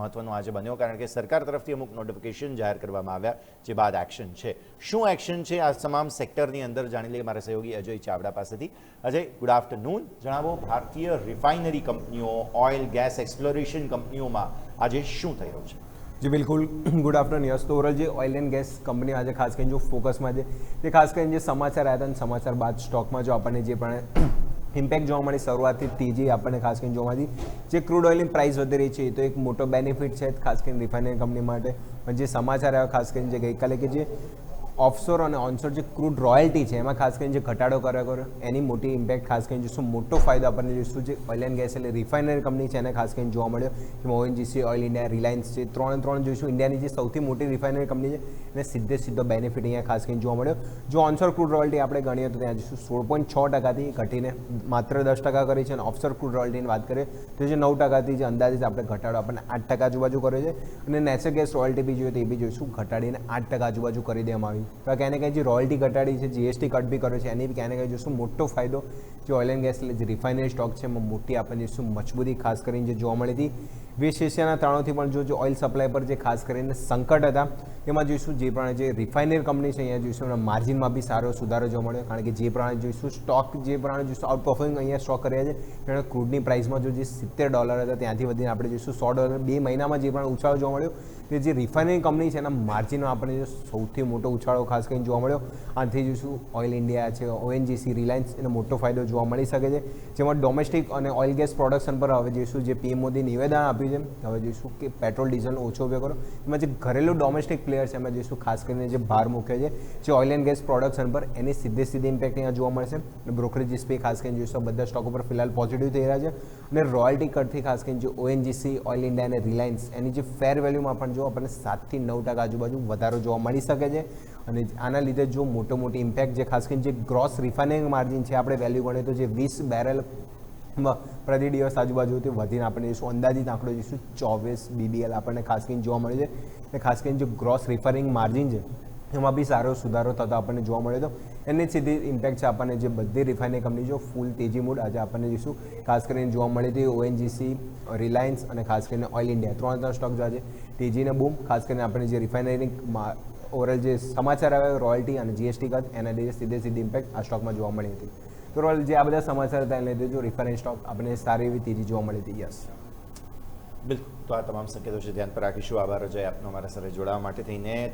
મહત્વનો આજે બન્યો, કારણ કે સરકાર તરફથી અમુક નોટિફિકેશન જાહેર કરવામાં આવ્યા, જે બાદ એક્શન છે. શું એક્શન છે આ તમામ સેક્ટરની અંદર જાણી લઈએ મારા સહયોગી અજય ચાવડા પાસેથી. Ajay, good afternoon. જણાવો, ભારતીય રિફાઇનરી કંપનીઓ, ઓઇલ ગેસ એક્સપ્લોરેશન કંપનીઓમાં આજે શું થઈ રહ્યું છે? જી બિલકુલ, ગુડ આફ્ટરનૂન યસ. તો ઓવરઓલ જે ઓઇલ એન્ડ ગેસ કંપની આજે ખાસ કરીને જો ફોકસમાં છે, તે ખાસ કરીને જે સમાચાર આવ્યા હતા અને સમાચાર બાદ સ્ટોકમાં જો આપણને જે પણ ઇમ્પેક્ટ જોવા મળી, શરૂઆતથી તેજી આપણને ખાસ કરીને જોવા મળી. જે ક્રૂડ ઓઇલની પ્રાઇસ વધી રહી છે એ તો એક મોટો બેનિફિટ છે ખાસ કરીને રિફાઇનરી કંપની માટે. પણ જે સમાચાર આવ્યા ખાસ કરીને જે ગઈકાલે કે જે ઓફશોર અને ઓનશોર જે ક્રૂડ રોયલ્ટી છે એમાં ખાસ કરીને જે ઘટાડો કર્યો એની મોટી ઇમ્પેક્ટ ખાસ કરીને જોઈશું. મોટો ફાયદો આપણને જોઈશું જે ઓઇલ એન્ડ ગેસ એટલે રિફાઇનરી કંપની છે એને ખાસ કરીને જોવા મળ્યો. જેમાં ઓએનજીસી, ઓઇલ ઇન્ડિયા, રિલાયન્સ છે, ત્રણ જોઈશું. ઇન્ડિયાની જે સૌથી મોટી રિફાઇનરી કંપની છે એને સીધો બેનિફિટ અહીંયા ખાસ કરીને જોવા મળ્યો. જો ઓનશોર ક્રૂડ રોયલ્ટી આપણે ગણીએ તો ત્યાં જોઈશું 16.6%થી ઘટીને માત્ર 10% કરી છે, અને ઓફશોર ક્રૂડ રોયલ્ટીની વાત કરીએ તો જે 9%થી જે અંદાજિત આપણે ઘટાડો આપણને 8% આજુબાજુ કર્યો છે. અને નેચરલ ગેસ રોયલ્ટી બી જોઈએ તો એ બી જોઈશું ઘટાડીને 8% આજુબાજુ કરી દેવામાં આવી. તો ક્યાંને ક્યાંય જે રોયલ્ટી ઘટાડી છે, જીએસટી કટ બી કર્યો છે, એની બી ક્યાંને ક્યાંય જોઈશું મોટો ફાયદો જે ઓઇલ એન્ડ ગેસ એટલે જે રિફાઇનરી સ્ટોક છે એમાં મોટી આપણને જોઈશું મજબૂતી ખાસ કરીને જે જોવા મળી હતી. વેસ્ટ એશિયાના તાણોથી પણ જો ઓઇલ સપ્લાય પર જે ખાસ કરીને સંકટ હતા એમાં જોઈશું જે પ્રમાણે જે રિફાઇનરી કંપની છે અહીંયા જોઈશું એના માર્જિનમાં બી સારો સુધારો જોવા મળ્યો. કારણ કે જે પ્રમાણે જોઈશું સ્ટોક જે પ્રમાણે જોઈશું આઉટ પરફોર્મિંગ અહીંયા સ્ટોક કર્યા છે, કારણ કે ક્રૂડની પ્રાઇસમાં જો જે $70 હતા ત્યાંથી વધીને આપણે જોઈશું $100 2 મહિનામાં જે પણ ઉછાળો જોવા મળ્યો તે જે રિફાઇનરી કંપની છે એના માર્જિનમાં આપણને સૌથી મોટો ઉછાળો ખાસ કરીને જોવા મળ્યો. આનાથી જોઈશું ઓઇલ ઇન્ડિયા છે, ઓએનજીસી, રિલાયન્સ એનો મોટો ફાયદો જોવા મળી શકે છે. જેમાં ડોમેસ્ટિક અને ઓઇલ ગેસ પ્રોડક્શન પર હવે જોઈશું જે પીએમ મોદી નિવેદન આપ્યું છે, હવે જોઈશું કે પેટ્રોલ ડીઝલનો ઓછો ઉપયોગ કરો. એમાં જે ઘરેલું ડોમેસ્ટિક પ્લેયર છે એમાં જોઈશું ખાસ કરીને જે ભાર મૂક્યો છે જે ઓઇલ એન્ડ ગેસ પ્રોડક્શન પર એની સીધી ઇમ્પેક્ટ અહીંયા જોવા મળશે. અને બ્રોકરેજીસ પે ખાસ કરીને જોઈશું બધા સ્ટોક ઉપર ફિલહાલ પોઝિટિવ થઈ રહ્યા છે. અને રોયલ્ટી કટથી ખાસ કરીને જે ઓએનજીસી, ઓઇલ ઇન્ડિયા અને રિલાયન્સ એની જે ફેર વેલ્યુમાં પણ જો આપણને 7 થી 9% આજુબાજુ વધારો જોવા મળી શકે છે. અને આના લીધે જો મોટી ઇમ્પેક્ટ જે ખાસ કરીને જે ગ્રોસ રિફાઇનિંગ માર્જિન છે આપણે વેલ્યુ ગણીએ તો જે 20 બેરલ પ્રતિ દિવસ આજુબાજુથી વધીને આપણે જોઈશું અંદાજિત આંકડો જોઈશું 24 BBL આપણને ખાસ કરીને જોવા મળે છે. અને ખાસ કરીને જે ગ્રોસ રિફાઇનિંગ માર્જિન છે એમાં બી સારો સુધારો થતો આપણને જોવા મળ્યો હતો. એની સીધી ઇમ્પેક્ટ છે આપણને જે બધી રિફાઇનરી કંપની જો ફૂલ તેજી મૂડ આજે આપણને જોઈશું ખાસ કરીને જોવા મળી હતી. ઓએનજીસી, રિલાયન્સ અને ખાસ કરીને ઓઇલ ઇન્ડિયા ત્રણ સ્ટોક જો આજે તેજીને બૂમ ખાસ કરીને આપણે જે રિફાઇનરી ઓવરઓલ જે સમાચાર આવ્યા રોયલ્ટી અને જીએસટી કટ એના લીધે સીધી ઇમ્પેક્ટ આ સ્ટોકમાં જોવા મળી હતી. તો ઓવરઓલ જે આ બધા સમાચાર હતા એને લીધે જો રિફાઇનરી સ્ટોક આપણને સારી એવી તેજી જોવા મળી હતી. યસ બિલકુલ, તો આ તમામ સંકેતો છે ધ્યાન પર રાખીશું. આભાર અજય આપનો અમારા સાથે જોડાવા માટે થઈને.